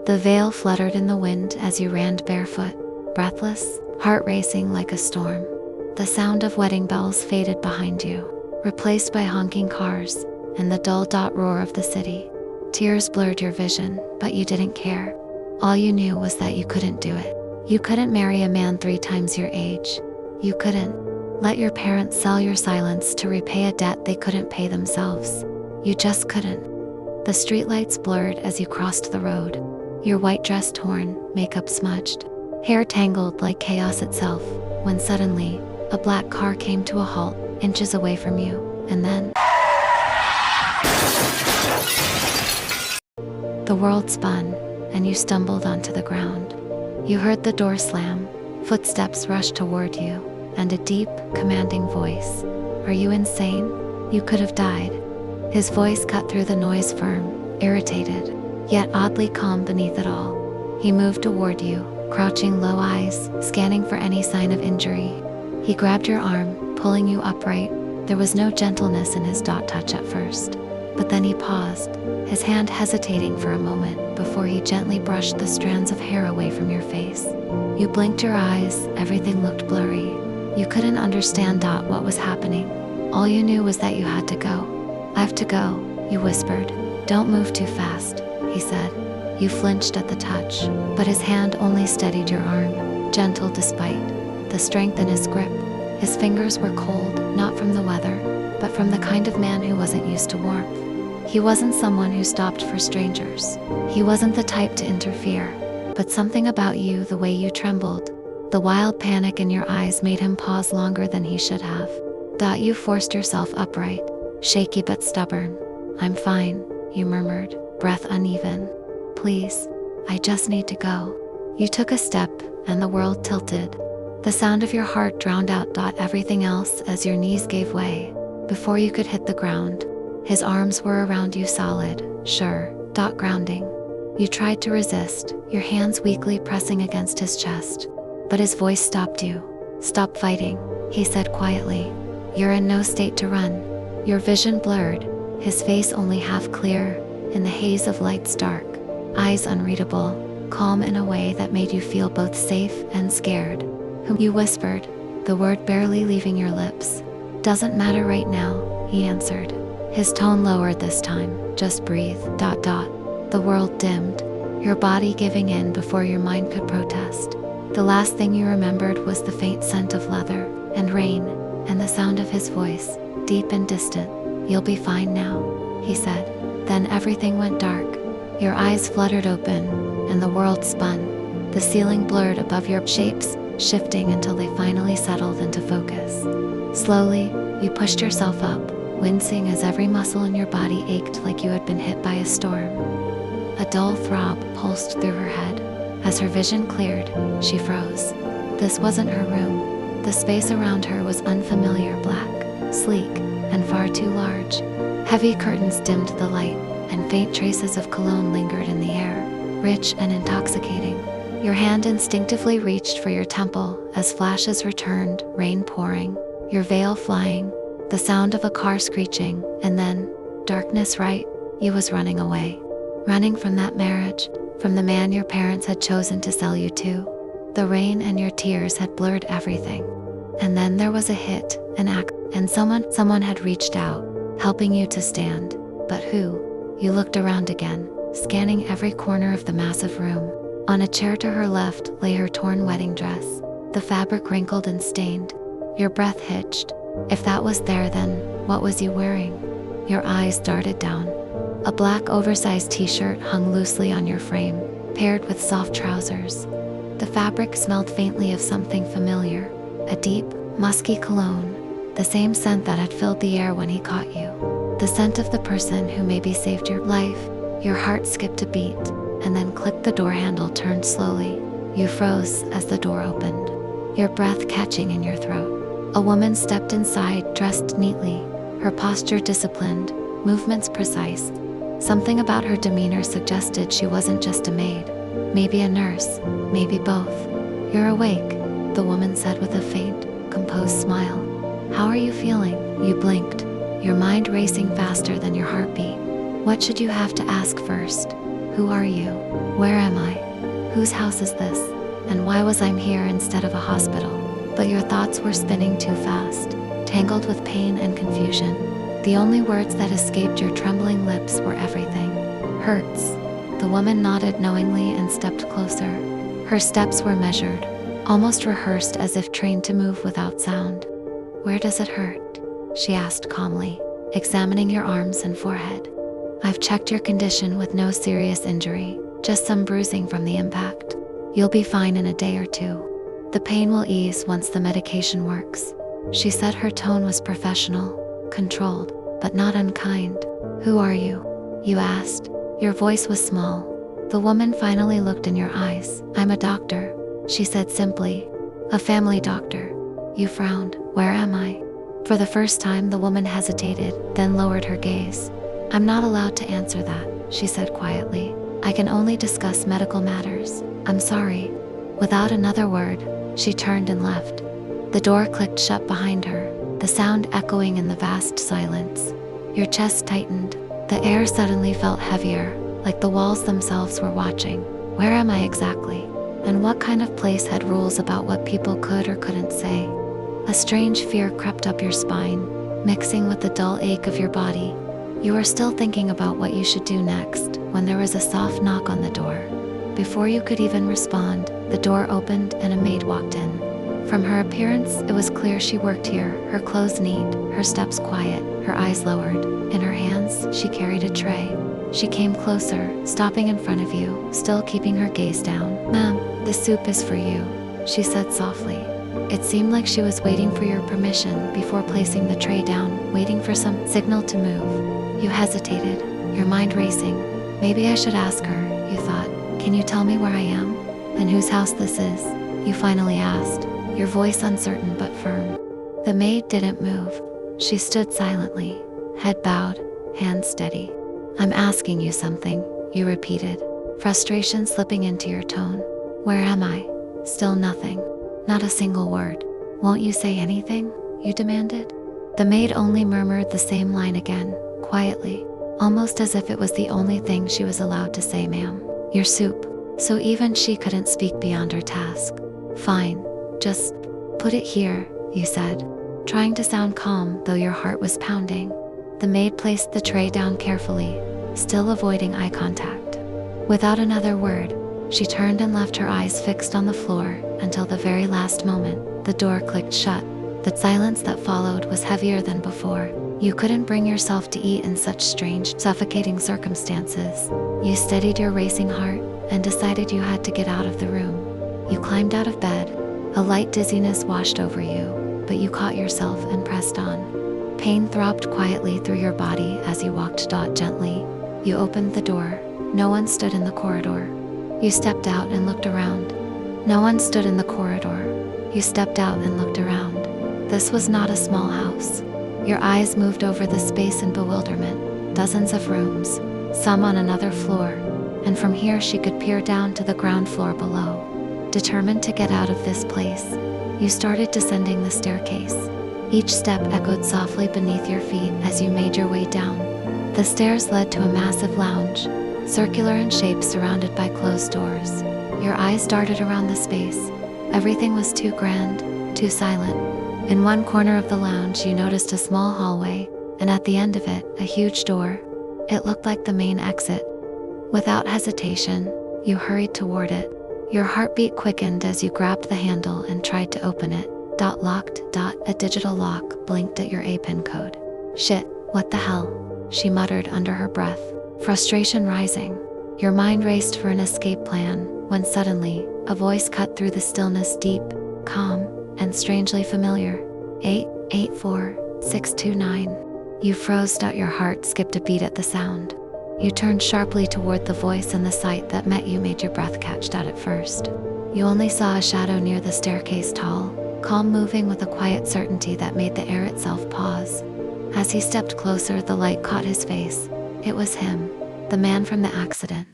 The veil fluttered in the wind as you ran barefoot, breathless, heart racing like a storm. The sound of wedding bells faded behind you, replaced by honking cars and the dull roar of the city. Tears blurred your vision, but you didn't care. All you knew was that you couldn't do it. You couldn't marry a man 3 times your age. You couldn't let your parents sell your silence to repay a debt they couldn't pay themselves. You just couldn't. The streetlights blurred as you crossed the road, your white dress torn, makeup smudged, hair tangled like chaos itself, when suddenly, a black car came to a halt, inches away from you, and then the world spun, and you stumbled onto the ground. You heard the door slam, footsteps rush toward you, and a deep, commanding voice. Are you insane? You could have died. His voice cut through the noise, firm, irritated, yet oddly calm beneath it all. He moved toward you, crouching low, eyes scanning for any sign of injury. He grabbed your arm, pulling you upright. There was no gentleness in his touch at first. But then he paused, his hand hesitating for a moment before he gently brushed the strands of hair away from your face. You blinked your eyes, everything looked blurry. You couldn't understand what was happening. All you knew was that you had to go. I have to go, you whispered. Don't move too fast, he said. You flinched at the touch, but his hand only steadied your arm, gentle despite the strength in his grip. His fingers were cold, not from the weather, but from the kind of man who wasn't used to warmth. He wasn't someone who stopped for strangers. He wasn't the type to interfere, but something about you, the way you trembled, the wild panic in your eyes made him pause longer than he should have. You forced yourself upright, shaky but stubborn. I'm fine, you murmured, breath uneven. Please, I just need to go. You took a step, and the world tilted. The sound of your heart drowned out everything else as your knees gave way. Before you could hit the ground, his arms were around you, solid, sure, grounding. You tried to resist, your hands weakly pressing against his chest. But his voice stopped you. Stop fighting, he said quietly. You're in no state to run. Your vision blurred, his face only half clear, in the haze of lights dark, eyes unreadable, calm in a way that made you feel both safe and scared. Whom you whispered, the word barely leaving your lips. Doesn't matter right now, he answered. His tone lowered this time, just breathe, . The world dimmed, your body giving in before your mind could protest. The last thing you remembered was the faint scent of leather, and rain, and the sound of his voice, deep and distant. You'll be fine now, he said. Then everything went dark. Your eyes fluttered open, and the world spun. The ceiling blurred above your shapes, shifting until they finally settled into focus. Slowly, you pushed yourself up, wincing as every muscle in your body ached like you had been hit by a storm. A dull throb pulsed through her head. As her vision cleared, she froze. This wasn't her room. The space around her was unfamiliar, black, sleek, and far too large. Heavy curtains dimmed the light, and faint traces of cologne lingered in the air, rich and intoxicating. Your hand instinctively reached for your temple as flashes returned, rain pouring, your veil flying, the sound of a car screeching, and then, darkness right, you was running away. Running from that marriage, from the man your parents had chosen to sell you to. The rain and your tears had blurred everything. And then there was a hit, an act, and someone had reached out, helping you to stand. But who? You looked around again, scanning every corner of the massive room. On a chair to her left lay her torn wedding dress, the fabric wrinkled and stained. Your breath hitched. If that was there, then what was you wearing? Your eyes darted down. A black oversized t-shirt hung loosely on your frame, paired with soft trousers. The fabric smelled faintly of something familiar, a deep, musky cologne, the same scent that had filled the air when he caught you. The scent of the person who maybe saved your life. Your heart skipped a beat, and then clicked. The door handle turned slowly. You froze as the door opened, your breath catching in your throat. A woman stepped inside, dressed neatly, her posture disciplined, movements precise. Something about her demeanor suggested she wasn't just a maid, maybe a nurse, maybe both. You're awake, the woman said with a faint, composed smile. How are you feeling? You blinked, your mind racing faster than your heartbeat. What should you have to ask first? Who are you? Where am I? Whose house is this? And why was I here instead of a hospital? But your thoughts were spinning too fast, tangled with pain and confusion. The only words that escaped your trembling lips were everything. Hurts. The woman nodded knowingly and stepped closer. Her steps were measured, almost rehearsed as if trained to move without sound. Where does it hurt? She asked calmly, examining your arms and forehead. I've checked your condition with no serious injury, just some bruising from the impact. You'll be fine in a day or two. The pain will ease once the medication works. She said. Her tone was professional, controlled, but not unkind. Who are you? You asked. Your voice was small. The woman finally looked in your eyes. I'm a doctor, she said simply. A family doctor. You frowned. Where am I? For the first time, the woman hesitated, then lowered her gaze. I'm not allowed to answer that, she said quietly. I can only discuss medical matters. I'm sorry. Without another word, she turned and left. The door clicked shut behind her, the sound echoing in the vast silence. Your chest tightened. The air suddenly felt heavier, like the walls themselves were watching. Where am I exactly? And what kind of place had rules about what people could or couldn't say? A strange fear crept up your spine, mixing with the dull ache of your body. You were still thinking about what you should do next, when there was a soft knock on the door. Before you could even respond, the door opened and a maid walked in. From her appearance, it was clear she worked here, her clothes neat, her steps quiet, her eyes lowered. In her hands, she carried a tray. She came closer, stopping in front of you, still keeping her gaze down. Ma'am, the soup is for you, she said softly. It seemed like she was waiting for your permission before placing the tray down, waiting for some signal to move. You hesitated, your mind racing. Maybe I should ask her, you thought. Can you tell me where I am? And whose house this is? You finally asked, your voice uncertain but firm. The maid didn't move. She stood silently, head bowed, hands steady. I'm asking you something, you repeated, frustration slipping into your tone. Where am I? Still nothing. Not a single word. Won't you say anything? You demanded. The maid only murmured the same line again, quietly, almost as if it was the only thing she was allowed to say. Ma'am, your soup. So even she couldn't speak beyond her task. Fine, just put it here, you said, trying to sound calm though your heart was pounding. The maid placed the tray down carefully, still avoiding eye contact. Without another word, she turned and left her eyes fixed on the floor until the very last moment. The door clicked shut. The silence that followed was heavier than before. You couldn't bring yourself to eat in such strange, suffocating circumstances. You steadied your racing heart and decided you had to get out of the room. You climbed out of bed. A light dizziness washed over you, but you caught yourself and pressed on. Pain throbbed quietly through your body as you walked gently. You opened the door. No one stood in the corridor. You stepped out and looked around. No one stood in the corridor. You stepped out and looked around. This was not a small house. Your eyes moved over the space in bewilderment. Dozens of rooms, some on another floor, and from here she could peer down to the ground floor below. Determined to get out of this place, you started descending the staircase. Each step echoed softly beneath your feet as you made your way down. The stairs led to a massive lounge, circular in shape, surrounded by closed doors. Your eyes darted around the space. Everything was too grand, too silent. In one corner of the lounge, you noticed a small hallway, and at the end of it, a huge door. It looked like the main exit. Without hesitation, you hurried toward it. Your heartbeat quickened as you grabbed the handle and tried to open it. Locked. A digital lock blinked at your APIN code. Shit, what the hell? She muttered under her breath, frustration rising. Your mind raced for an escape plan, when suddenly, a voice cut through the stillness, deep, calm, and strangely familiar. 884-629. You froze. Your heart skipped a beat at the sound. You turned sharply toward the voice, and the sight that met you made your breath catch at first. You only saw a shadow near the staircase, tall, calm, moving with a quiet certainty that made the air itself pause. As he stepped closer, the light caught his face. It was him, the man from the accident.